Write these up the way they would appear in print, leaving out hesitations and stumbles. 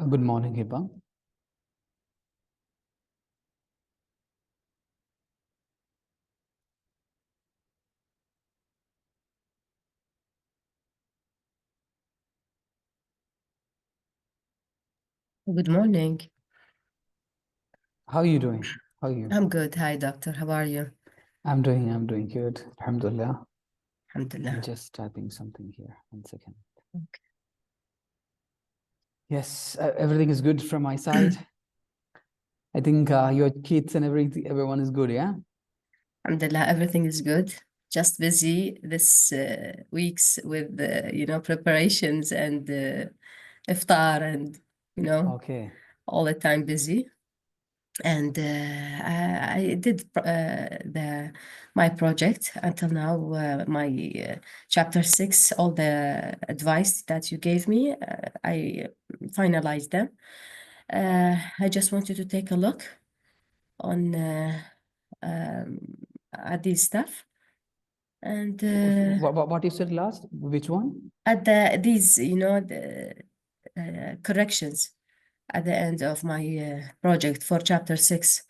Good morning, Hiba. Good morning. How are you doing? How are you? I'm good. Hi, doctor. How are you? I'm doing good. Alhamdulillah. Alhamdulillah. I'm just typing something here. 1 second. Okay. Yes, everything is good from my side. I think your kids and everyone is good, yeah? Alhamdulillah, everything is good. Just busy this weeks with preparations and iftar and Okay. all the time busy. And I did my project until now, my chapter 6, all the advice that you gave me, I finalized them. I just want you to take a look on at these stuff and What you said last? Which one? at these the corrections at the end of my project for chapter 6,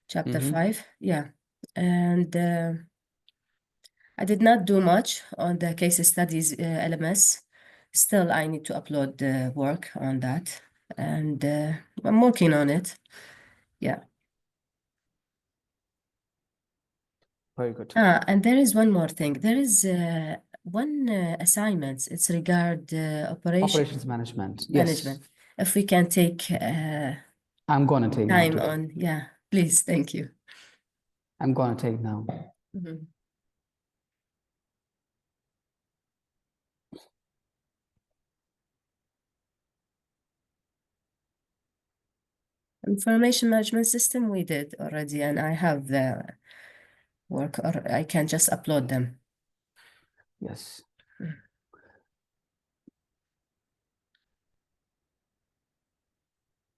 chapter 5, yeah. And I did not do much on the case studies LMS. Still, I need to upload the work on that, and I'm working on it. Yeah. Very good. And there is one more thing. There is one assignment. It's regard Operations management. management. Yes. If we can take I'm going to take now time today. on, yeah, please, thank you. I'm going to take now. Mhm. Information management system we did already, and I have the work, or I can just upload them. Yes.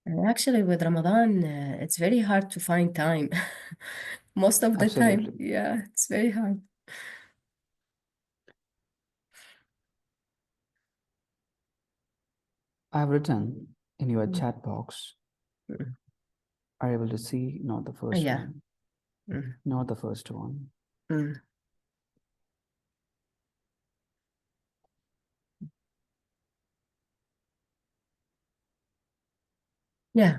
And actually, with Ramadan, it's very hard to find time. Most of the time, Absolutely. yeah, it's very hard. I've written in your chat box. Mm. Are you able to see? Not the first Yeah. one. Mm. Not the first one. Mm. Yeah.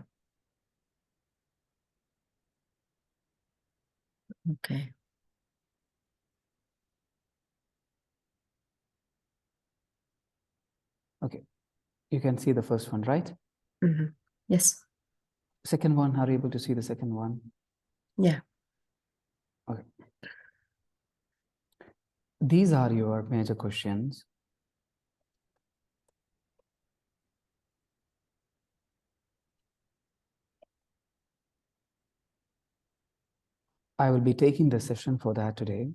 Okay. Okay, you can see the first one, right? Yes. Second one, are you able to see the second one? Yeah. Okay. These are your major questions. I will be taking the session for that today.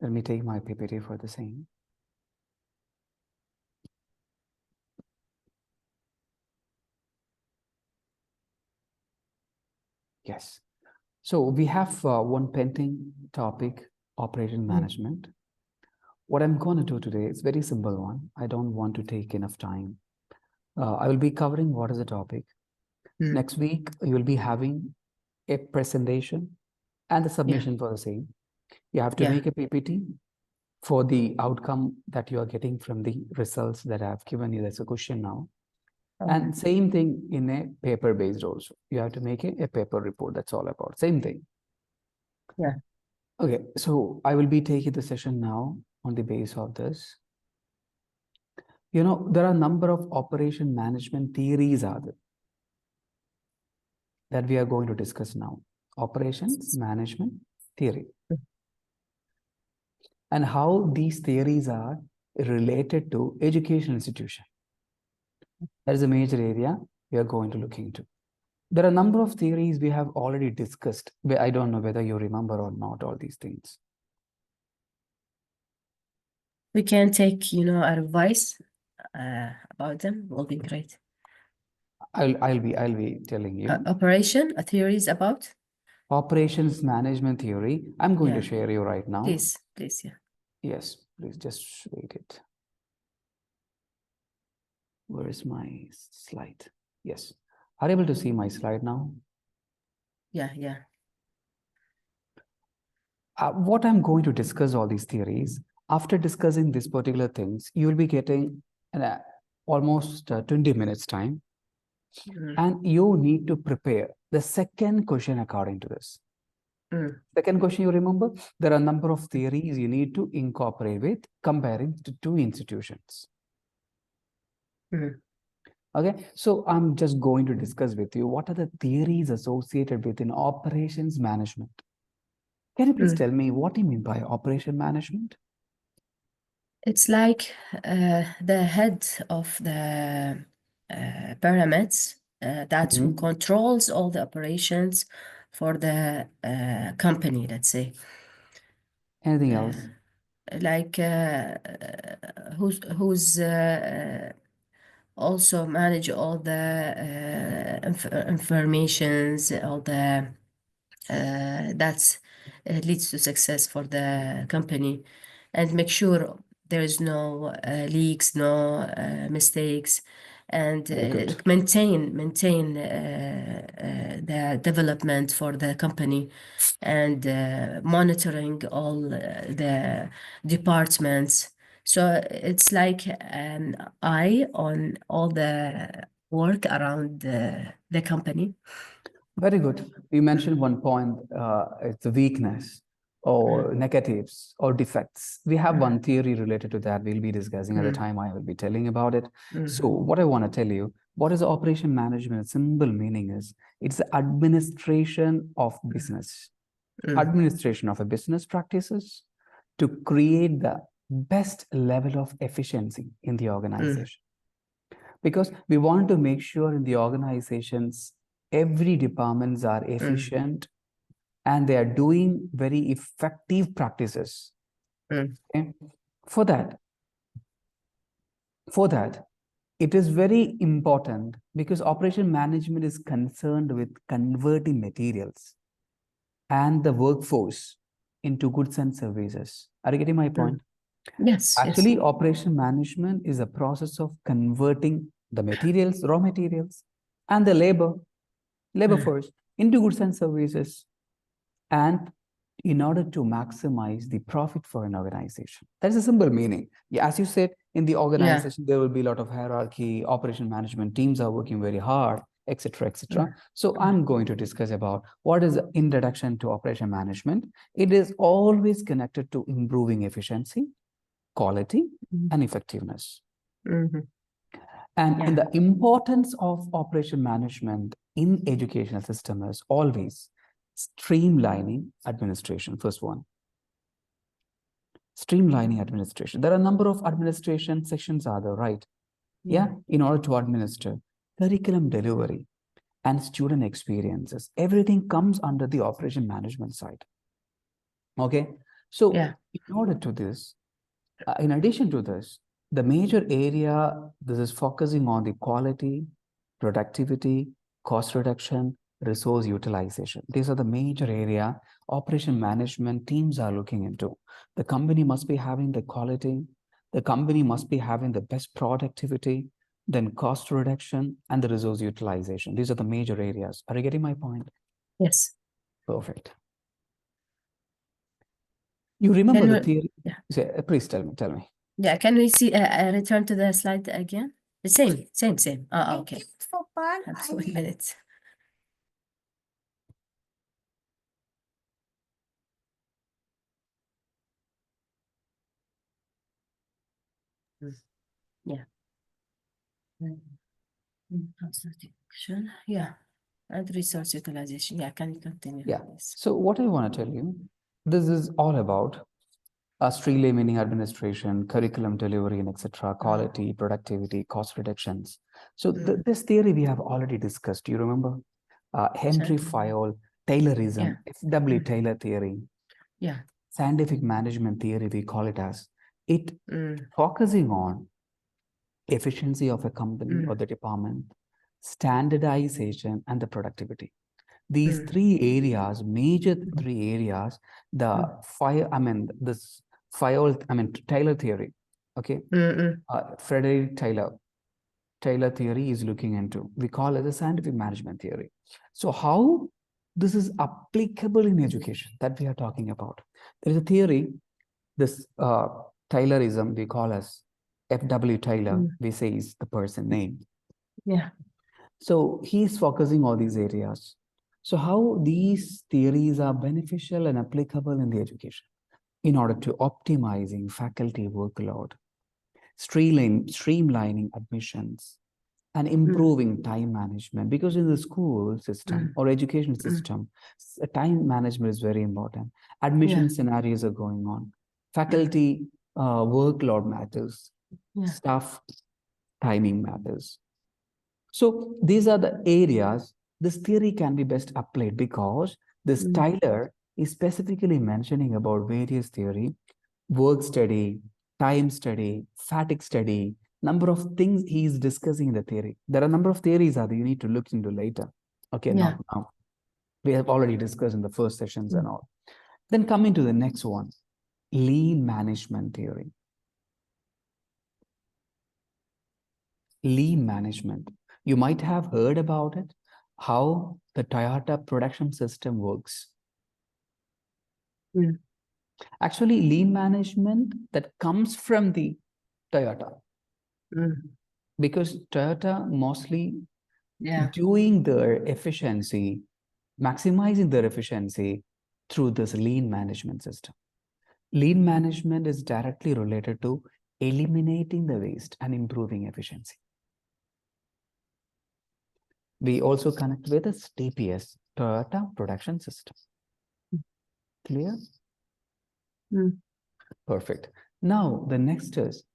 Let me take my PPT for the same. Yes. So we have one pending topic, operation management. What I'm going to do today is very simple one. I don't want to take enough time. I will be covering what is the topic. Next week, you will be having a presentation and the submission for the same. You have to make a PPT for the outcome that you are getting from the results that I have given you. That's a question now. And same thing in a paper based also. You have to make a paper report. That's all about. Same thing. Yeah. Okay, so I will be taking the session now on the base of this. You know, there are a number of operation management theories are there that we are going to discuss now. Operations management theory. And how these theories are related to education institution. That is a major area we are going to look into. There are a number of theories we have already discussed. I don't know whether you remember or not all these things. We can take, our advice about them. Will be great. I'll be telling you. Operation theories about Operations management theory. I'm going to share you right now. Please, yeah. Yes, please just wait it. Where is my slide? Yes. Are you able to see my slide now? Yeah. What I'm going to discuss all these theories, after discussing these particular things, you will be getting almost 20 minutes time. And you need to prepare the second question according to this. Second question, you remember, there are a number of theories you need to incorporate with comparing to two institutions. Okay, so I'm just going to discuss with you what are the theories associated with in operations management. Can you please tell me what do you mean by operation management? It's like the head of the pyramids that controls all the operations for the company, let's say. Anything else? Like who's also manage all the informations, all the that leads to success for the company, and make sure there is no leaks, no mistakes, and maintain the development for the company, and monitoring all the departments. So it's like an eye on all the work around the company. Very good. You mentioned one point, it's the weakness or negatives or defects. We have one theory related to that we'll be discussing at the time I will be telling about it. So what I want to tell you, what is operation management? Simple meaning is it's the administration of business, administration of a business practices to create the best level of efficiency in the organization. Because we want to make sure in the organizations, every departments are efficient and they are doing very effective practices. Okay? For that, it is very important because operation management is concerned with converting materials and the workforce into goods and services. Are you getting my point? Yes. Actually, operation management is a process of converting the materials, raw materials, and the labor force into goods and services and in order to maximize the profit for an organization. That's a simple meaning. Yeah, as you said, in the organization, there will be a lot of hierarchy, operation management teams are working very hard, etc., etc. So I'm going to discuss about what is the introduction to operation management. It is always connected to improving efficiency, quality, and effectiveness. And the importance of operation management in educational system is always streamlining administration. First one, streamlining administration. There are a number of administration sections are there, right? Yeah, in order to administer curriculum delivery and student experiences, everything comes under the operation management side. Okay, so in order to this, in addition to this, the major area this is focusing on the quality, productivity, cost reduction, resource utilization. These are the major area operation management teams are looking into. The company must be having the quality, the company must be having the best productivity, then cost reduction and the resource utilization. These are the major areas. Are you getting my point? Yes. Perfect. You remember the theory? Yeah. Please tell me. Yeah, can we see, return to the slide again? The same. Oh, okay. Have 1 minute. Yeah. Yeah. And resource utilization. Yeah, can you continue? Yeah. So what I want to tell you, this is all about streamlining administration, curriculum delivery, and etc., quality, productivity, cost reductions. So this theory we have already discussed. Do you remember? Henry Fayol, Taylorism, F.W. Taylor theory. Yeah. Scientific management theory, we call it as. It focusing on efficiency of a company or the department, standardization, and the productivity. These three areas, major three areas, Taylor theory, okay? Frederick Taylor theory is looking into. We call it the scientific management theory. So how this is applicable in education that we are talking about? There is a theory, this Taylorism we call as F.W. Taylor, we say is the person name. Yeah. So he's focusing all these areas. So how these theories are beneficial and applicable in the education in order to optimizing faculty workload, streamlining admissions, and improving time management. Because in the school system or education system, time management is very important. Admission scenarios are going on. Faculty workload matters. Staff timing matters. So these are the areas this theory can be best applied, because this Taylor is specifically mentioning about various theory, work study, time study, fatigue study, number of things he is discussing in the theory. There are a number of theories that you need to look into later. Okay, not now. We have already discussed in the first sessions and all. Then coming to the next one, lean management theory. Lean management. You might have heard about it, how the Toyota production system works. Actually, lean management that comes from the Toyota. Because Toyota mostly doing their efficiency, maximizing their efficiency through this lean management system. Lean management is directly related to eliminating the waste and improving efficiency. We also connect with this TPS, Toyota Production System. Clear? Perfect. Now, the next is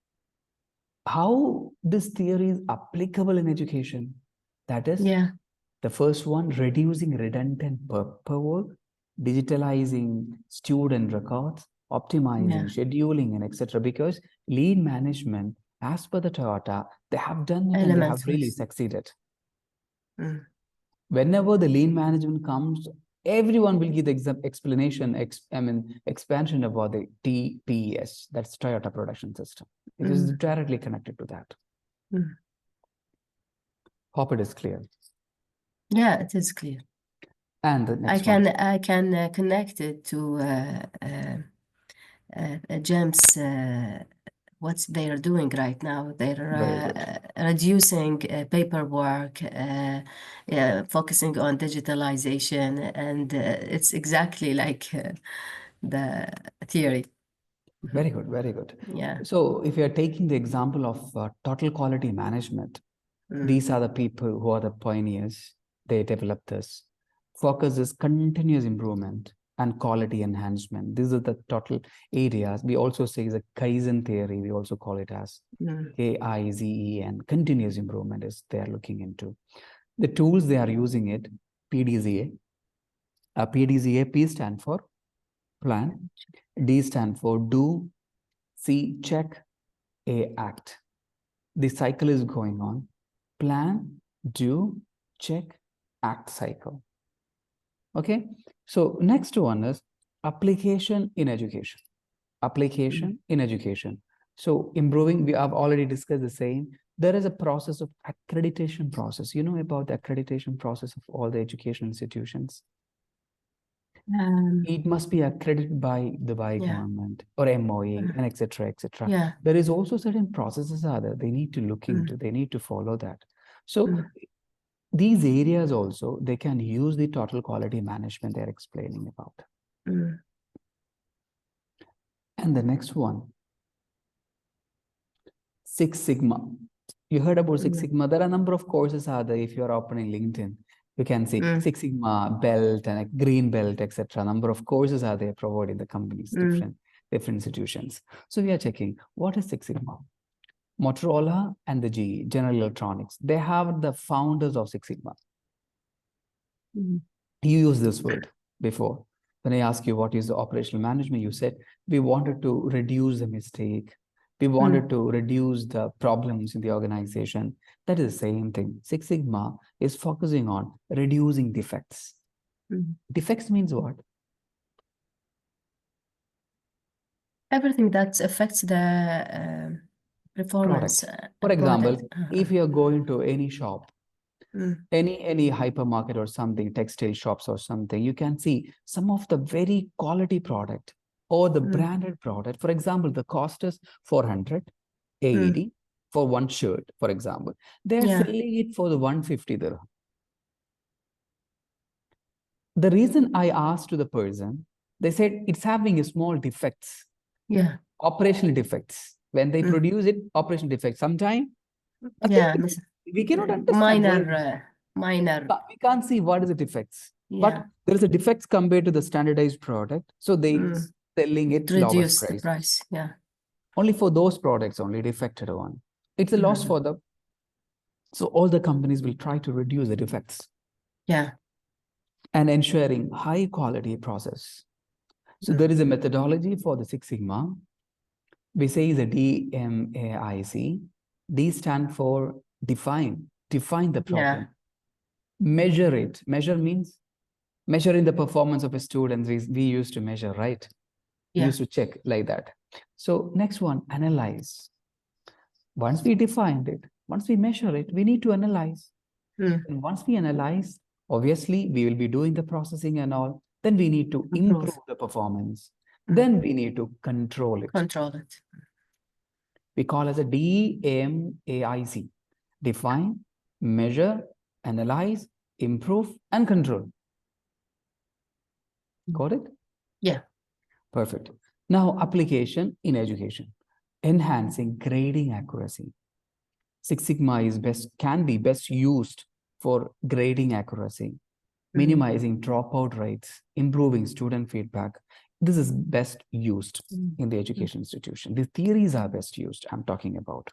how this theory is applicable in education. That is, the first one, reducing redundant paperwork, digitalizing student records, optimizing scheduling, and etc. Because lean management, as per the Toyota, they have done it and they have really succeeded. Whenever the lean management comes, everyone will give the explanation, expansion about the TPS, that's Toyota Production System. It is directly connected to that. Hope it is clear. Yeah, it is clear. And the next one. I can connect it to GEMS. What they are doing right now, they're reducing paperwork, focusing on digitalization, and it's exactly like the theory. Very good, very good. Yeah. So if you're taking the example of total quality management, these are the people who are the pioneers. They developed this. Focus is continuous improvement and quality enhancement. These are the total areas. We also say the Kaizen theory. We also call it as Kaizen, continuous improvement is they're looking into. The tools they are using it, PDCA. PDCA, P stand for plan, D stand for do, C check, A act. The cycle is going on. Plan, do, check, act cycle. Okay. So next one is application in education. Application in education. So improving, we have already discussed the same. There is a process of accreditation process. You know about the accreditation process of all the education institutions? It must be accredited by the government or MOE and etc. etc. Yeah. There is also certain processes are there they need to look into. They need to follow that. So these areas also they can use the total quality management they're explaining about. And the next one, Six Sigma. You heard about Six Sigma. There are a number of courses are there. If you're opening LinkedIn, you can see Six Sigma belt and a green belt, etc. Number of courses are there provided in the companies, different institutions. So we are checking what is Six Sigma. Motorola and the GE, General Electronics, they have the founders of Six Sigma. You used this word before. When I asked you what is the operational management, you said we wanted to reduce the mistake. We wanted to reduce the problems in the organization. That is the same thing. Six Sigma is focusing on reducing defects. Defects means what? Everything that affects the performance. For example, if you're going to any shop, any hypermarket or something, textile shops or something, you can see some of the very quality product or the branded product. For example, the cost is 400, 80 for one shirt, for example. They're selling it for the 150 dirham. The reason I asked to the person, they said it's having a small defects. Operational defects. When they produce it, operational defects. Sometimes we cannot understand. Minor. We can't see what is the defects. But there is a defects compared to the standardized product. So they selling it reduce lower the price. Only for those products, only defected one. It's a loss for them. So all the companies will try to reduce the defects. And ensuring high quality process. So there is a methodology for the Six Sigma. We say is a DMAIC. D stand for define the problem. Measure it. Measure means measuring the performance of a student. We used to measure, right? We used to check like that. So next one, analyze. Once we defined it, once we measure it, we need to analyze. And once we analyze, obviously we will be doing the processing and all. Then we need to improve the performance. Then we need to control it. We call as a DMAIC. Define, measure, analyze, improve, and control. Got it? Yeah. Perfect. Now, application in education. Enhancing grading accuracy. Six Sigma is can be best used for grading accuracy, minimizing dropout rates, improving student feedback. This is best used in the education institution. The theories are best used, I'm talking about.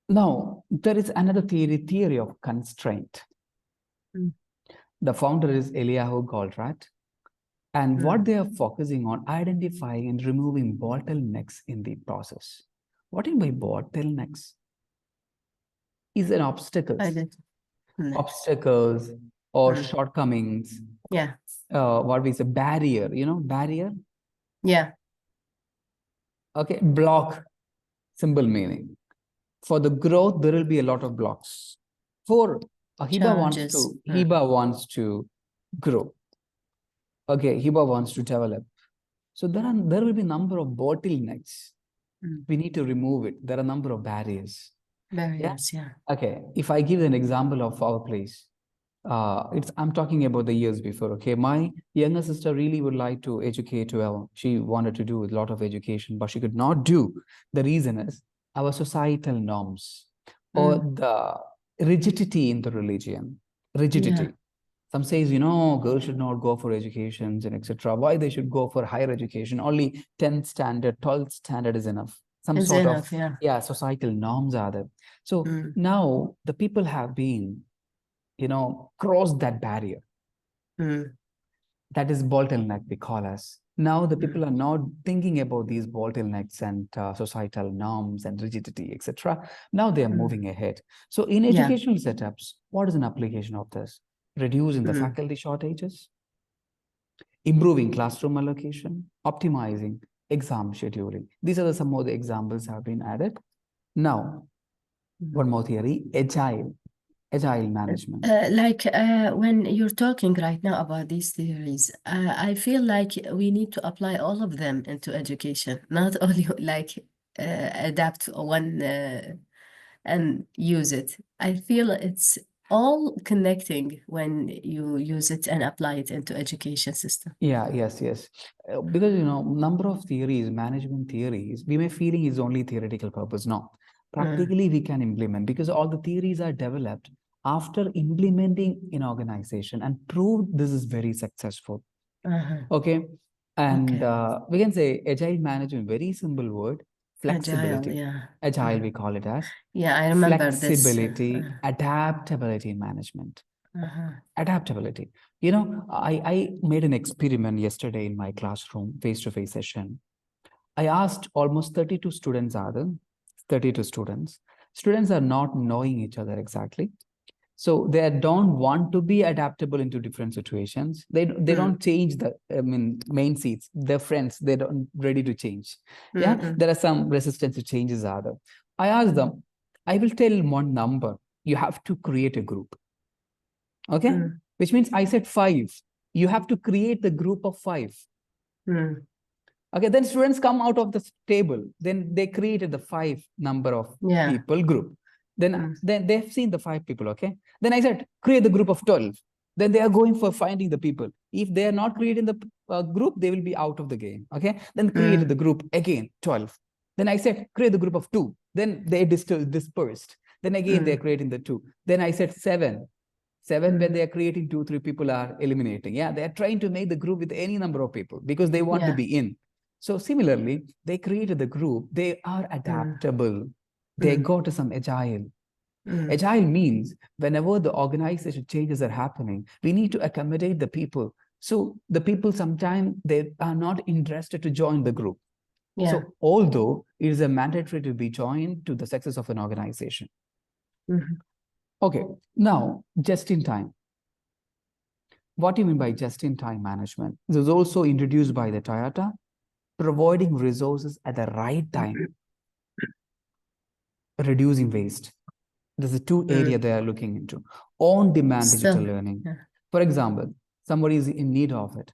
Now, there is another theory of constraint. The founder is Eliyahu Goldratt. And what they are focusing on, identifying and removing bottlenecks in the process. What do you mean by bottlenecks? Is an obstacles. Obstacles or shortcomings. What we say, barrier, barrier? Okay, block, simple meaning. For the growth, there will be a lot of blocks. For Challenges. Hiba wants to grow. Okay, Hiba wants to develop. So there will be a number of bottlenecks. We need to remove it. There are a number of barriers. Barriers, yeah. Okay, if I give an example of our place, I'm talking about the years before. Okay, my younger sister really would like to educate well. She wanted to do a lot of education, but she could not do. The reason is our societal norms or the rigidity in the religion. Rigidity. Yeah. Some says, girls should not go for educations and etc. Why they should go for higher education? Only 10th standard, 12th standard is enough. Some It's sort enough, of, societal norms are there. So now the people have been, crossed that barrier. That is bottleneck, we call us. Now the people are not thinking about these bottlenecks and societal norms and rigidity, etc. Now they are moving ahead. So in educational setups, what is an application of this? Reducing the faculty shortages, improving classroom allocation, optimizing exam scheduling. These are some of the examples have been added. Now, one more theory, agile management. When you're talking right now about these theories, I feel like we need to apply all of them into education, not only adapt one and use it. I feel it's all connecting when you use it and apply it into education system. Yes. Because, number of theories, management theories, we may feeling is only theoretical purpose. No, practically we can implement because all the theories are developed after implementing in organization and proved this is very successful. Okay. And we can say agile management, very simple word, flexibility. Agile, we call it as. Yeah, I remember flexibility, adaptability in management. Adaptability. I made an experiment yesterday in my classroom, face-to-face session. I asked almost 32 students are there, 32 students. Students are not knowing each other exactly. So they don't want to be adaptable into different situations. They don't change the main seats. Their friends, they don't ready to change. There are some resistance to changes are there. I asked them, I will tell one number. You have to create a group. Okay, which means I said 5. You have to create the group of 5. Okay, then students come out of the table. Then they created the 5 number of people group. Then they've seen the 5 people. Okay, then I said create the group of 12. Then they are going for finding the people. If they are not creating the group, they will be out of the game. Okay, then created the group again 12. Then I said create the group of 2. Then they dispersed. Then again they're creating the 2. Then I said 7. When they are creating 2-3 people are eliminating. They are trying to make the group with any number of people because they want to be in. So similarly, they created the group. They are adaptable. They go to some agile. Agile means whenever the organization changes are happening, we need to accommodate the people. So the people sometimes they are not interested to join the group. So although it is a mandatory to be joined to the success of an organization. Okay, now just in time. What do you mean by just in time management? This was also introduced by the Toyota, providing resources at the right time, reducing waste. There's a 2 area they are looking into. On-demand digital learning. For example, somebody is in need of it.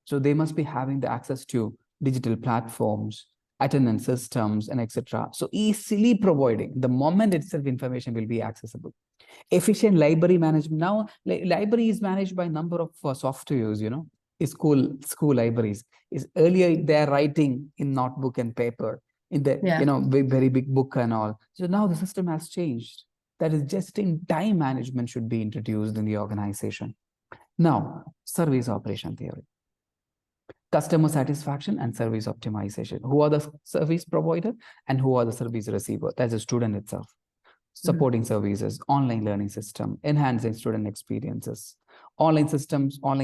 So they must be having the access to digital platforms, attendance systems, and etc. So easily providing the moment itself information will be accessible. Efficient library management. Now, library is managed by a number of softwares, school libraries. Is earlier they're writing in notebook and paper in the very big book and all. So now the system has changed. That is just in time management should be introduced in the organization. Now, service operation theory. Customer satisfaction and service optimization. Who are the service provider and who are the service receiver? That's the student itself. Supporting services, online learning system, enhancing student experiences. Online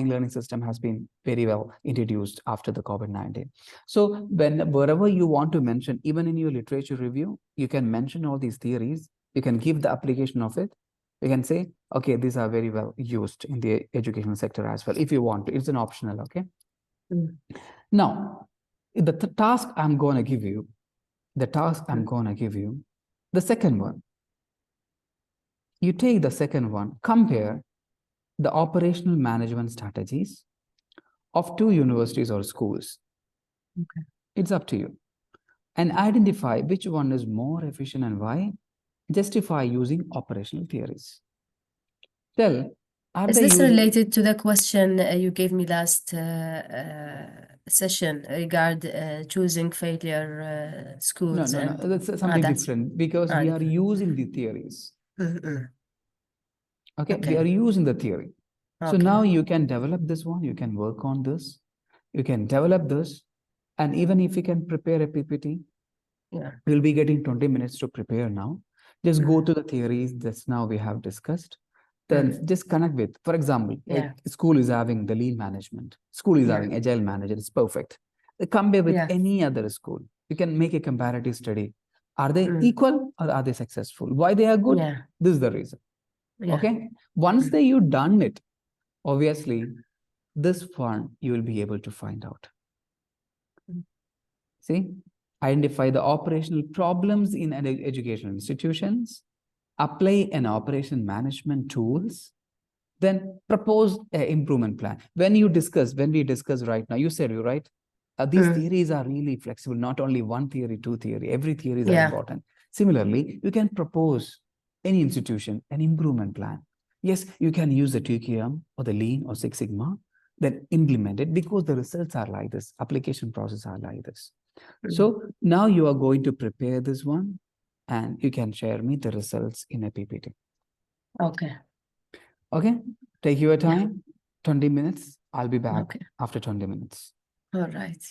learning system has been very well introduced after the COVID-19. So wherever you want to mention, even in your literature review, you can mention all these theories. You can give the application of it. You can say, okay, these are very well used in the educational sector as well. If you want to, it's an optional, okay? Now, the task I'm going to give you, the second one, You take the second one, compare the operational management strategies of two universities or schools. Okay. It's up to you. And identify which one is more efficient and why. Justify using operational theories. Tell, are Is they this using... related to the question you gave me last session regard choosing failure No, schools no, no. and That's something that's different because we are different. using the theories. Okay, we Okay. are using the theory. So Okay. now you can develop this one, you can work on this, you can develop this, and even if you can prepare a PPT, Yeah. you'll be getting 20 minutes to prepare now. Just go to the theories that now we have discussed. Then just connect with, for example, Yeah. school is having the lean management, school is Yeah. having agile manager, it's perfect. Compare with Yeah. any other school. You can make a comparative study. Are they equal or are they successful? Why they are good? Yeah. This is the reason. Yeah. Okay. Once that you done it, obviously, this one you will be able to find out. See, identify the operational problems in educational institutions, apply an operation management tools, then propose an improvement plan. When we discuss right now, you said you right. These theories are really flexible. Not only one theory, two theory. Every theories are important. Similarly, you can propose any institution an improvement plan. Yes, you can use the TQM or the Lean or Six Sigma, then implement it because the results are like this. Application process are like this. So now you are going to prepare this one, and you can share me the results in a PPT. Okay. Okay, take your time, 20 minutes. I'll be back after 20 minutes. All right.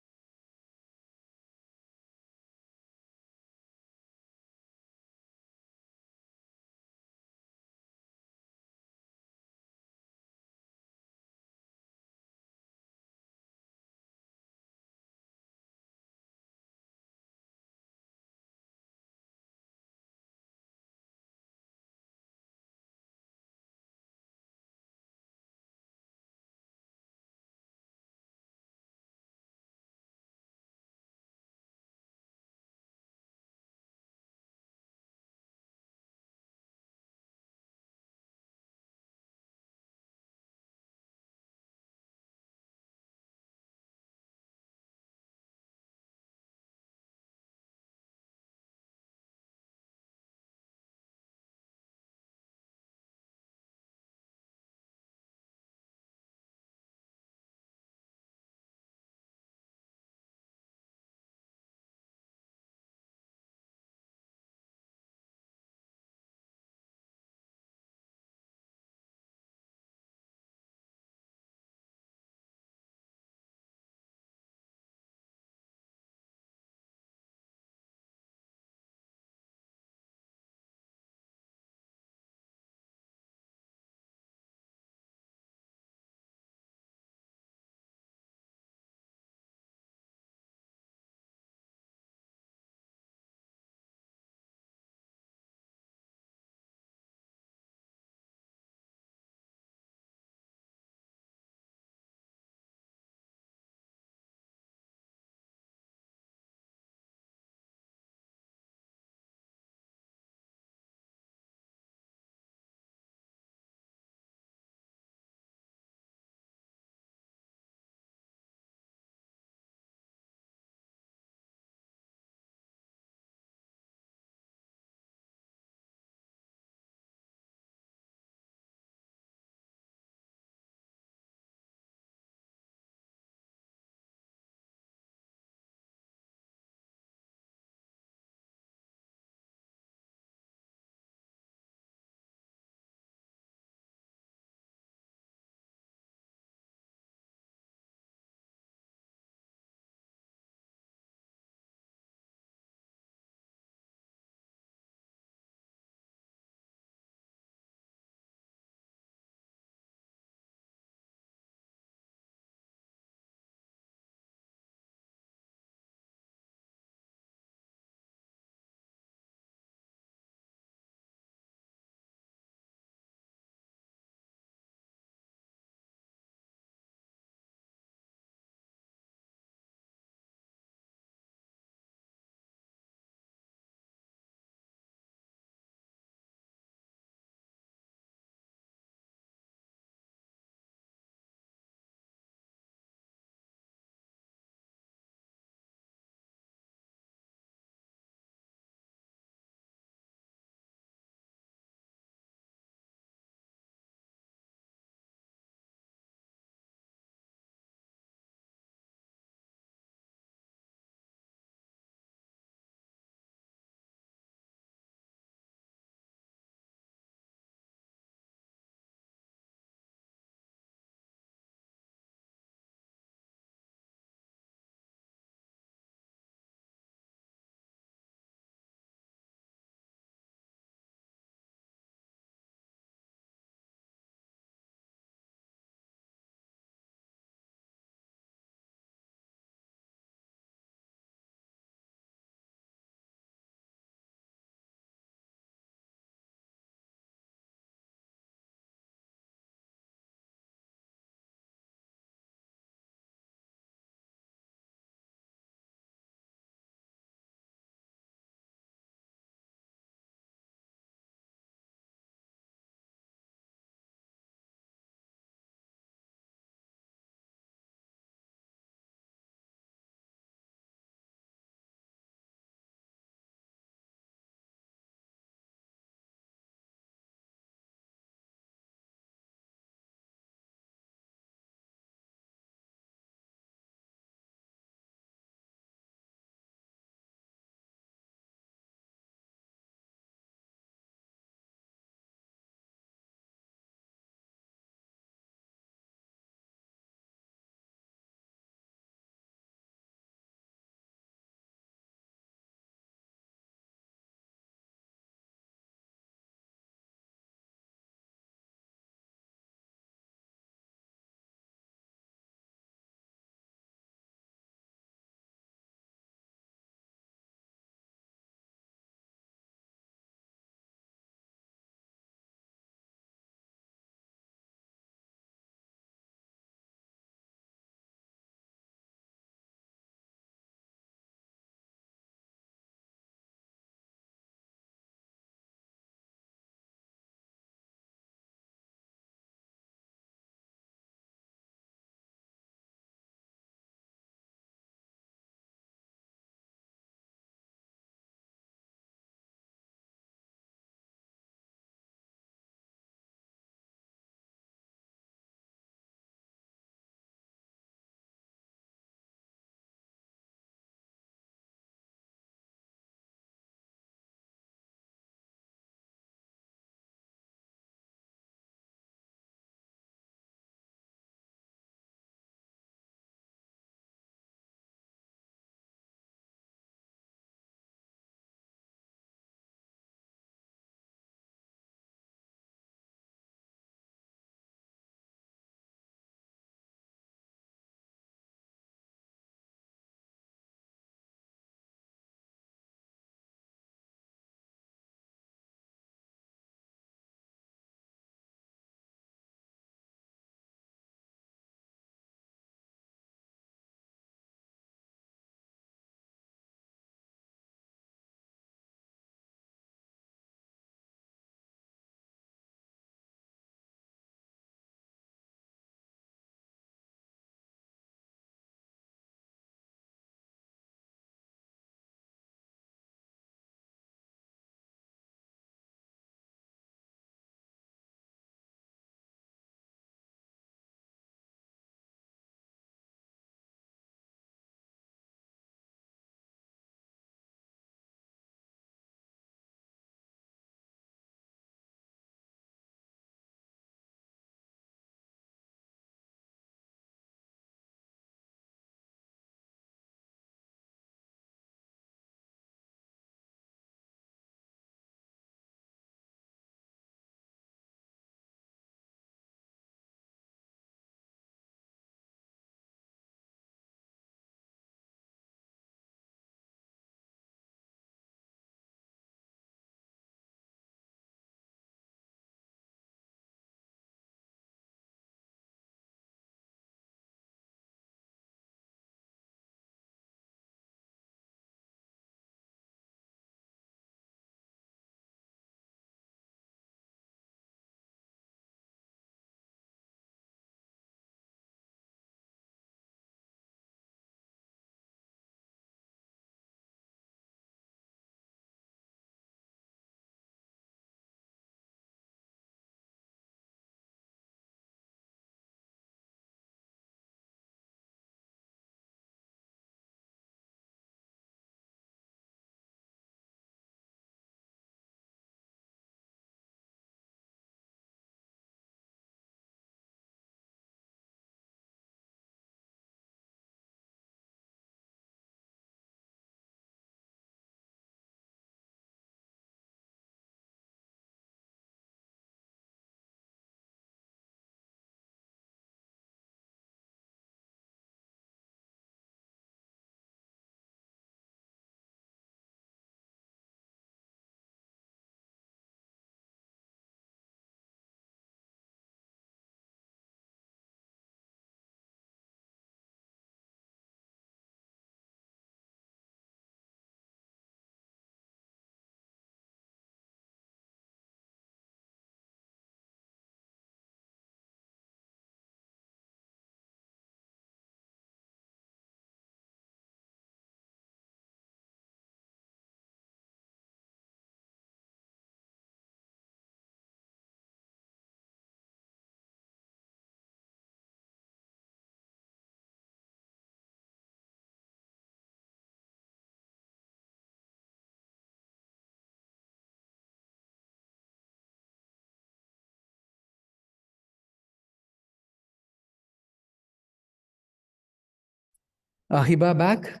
Hiba back?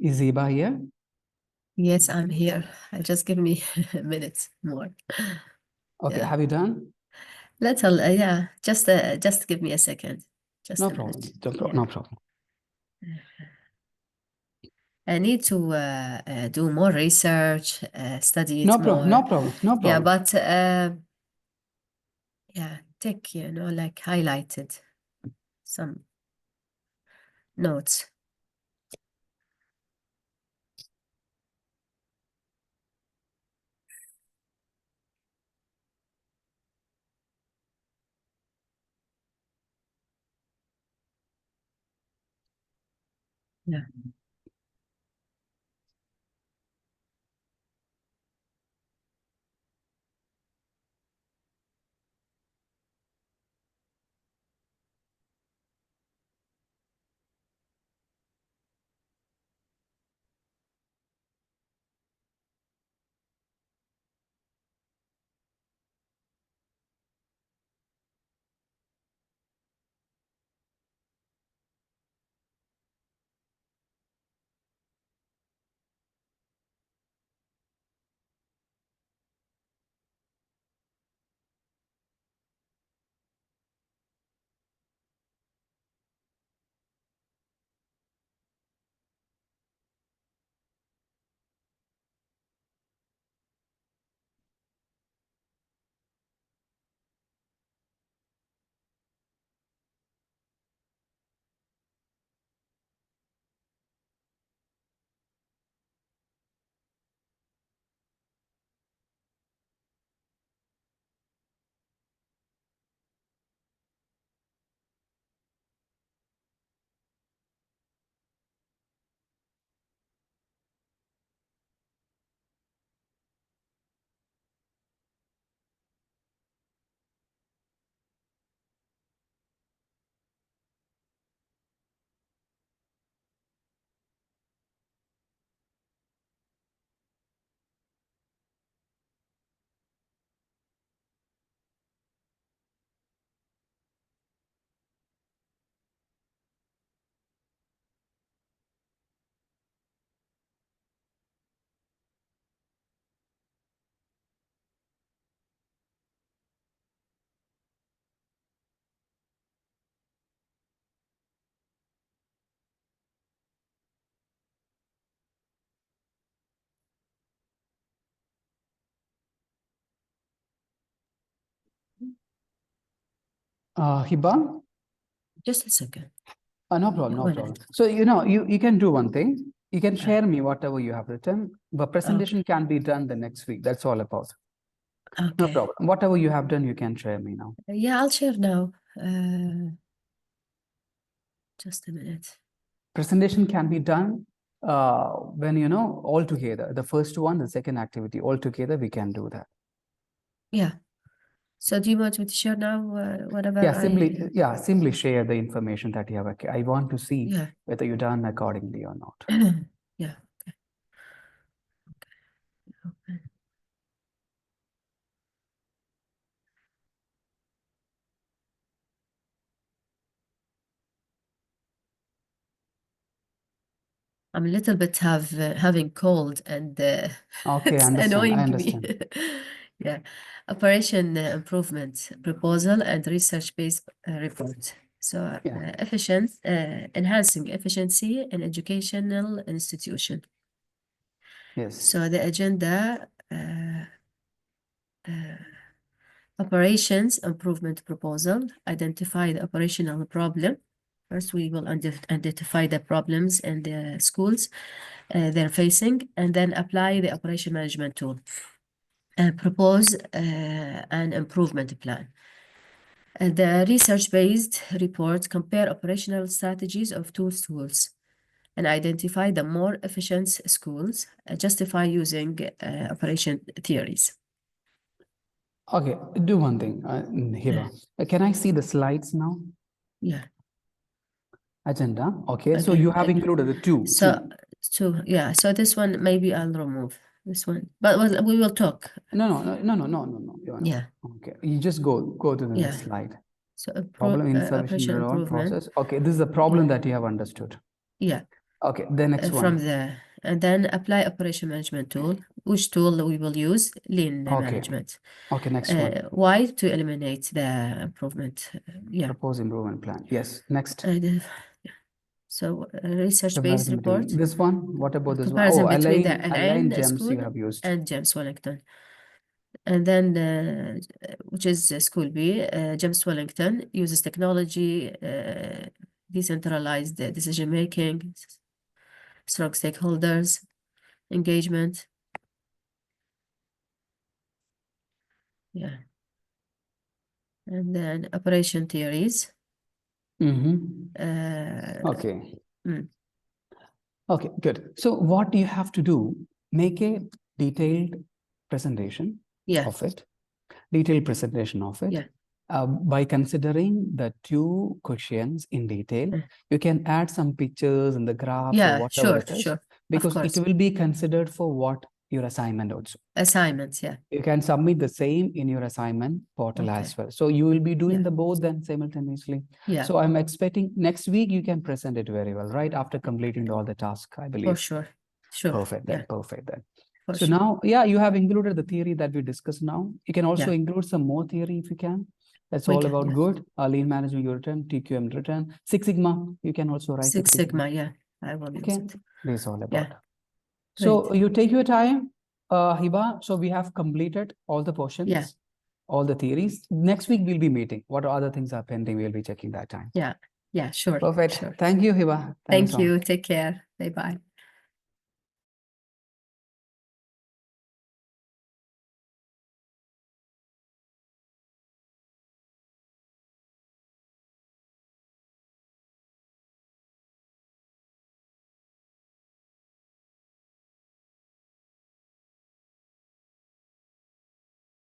Is Hiba here? Yes, I'm here. Just give me a minute more. Okay, Yeah. have you done? Little, yeah. Just give me a second. Just No a problem. minute. No problem. I need to do more research, study it more. No problem. Yeah, but yeah, take, like highlighted some notes. Yeah. Hiba? Just a second. No problem, no problem. So, you can do one thing. You can share me whatever you have written. The presentation can be done the next week. That's all about. Okay. No problem. Whatever you have done, you can share me now. Yeah, I'll share now. Just a minute. Presentation can be done when, all together. The first one, the second activity, all together, we can do that. Yeah. So do you want me to share now whatever Yeah, simply share the information that you have. I want to see whether you've done accordingly or not. Yeah. Okay. I'm a little bit having cold and Okay, it's I annoying me. understand. Yeah. Operation improvement proposal and research-based report. So enhancing efficiency in educational institution. Yes. So the agenda, operations improvement proposal, identify the operational problem. First, we will identify the problems in the schools they're facing, and then apply the operation management tool. Propose an improvement plan. The research-based report compare operational strategies of two schools and identify the more efficient schools, justify using operation theories. Okay, do one thing, Hiba. Can I see the slides now? Yeah. Agenda. Okay, so you have included the two. Yeah. So this one maybe I'll remove this one, but we will talk. No. Yeah. Okay, you just go to the next slide. So Problem insufficient operation development improvement. process. Okay, this is a problem that you have understood. Yeah. Okay, the next From one. there, and then apply operation management tool. Which tool we will use? Lean management. Okay, next one. Why? To eliminate the improvement. Yeah. Propose improvement plan. Yes. Next. So research-based Comparison report. between this one. What about this one? Comparison Oh, between the align gems school you have used. and James Wellington. And then, which is school B, James Wellington uses technology, decentralized decision-making, strong stakeholders, engagement. Yeah. And then operation theories. Okay. Okay, good. So what you have to do, make a detailed presentation of it. Detailed presentation of it. By considering the two questions in detail, you can add some pictures in the graphs or whatever it is, because it will be considered for what your assignment also. Assignments, yeah. You can submit the same in your assignment portal as well. So you will be doing the both then simultaneously. Yeah. So I'm expecting next week you can present it very well, right? After completing all the tasks, I believe. For sure. Sure. Perfect then. Perfect then. For so sure. now, yeah, you have included the theory that we discussed now. You can also include some more theory if you can. That's all about good. Lean management you written, TQM written, Six Sigma. You can also write Six Sigma, yeah. I will use it. This is all about. Yeah. So you take your time, Hiba. So we have completed all the portions, all the theories. Next week we'll be meeting. What other things are pending? We'll be checking that time. Yeah. Yeah, sure. Perfect. Sure. Thank you, Hiba. Thank you. Take care. Bye-bye.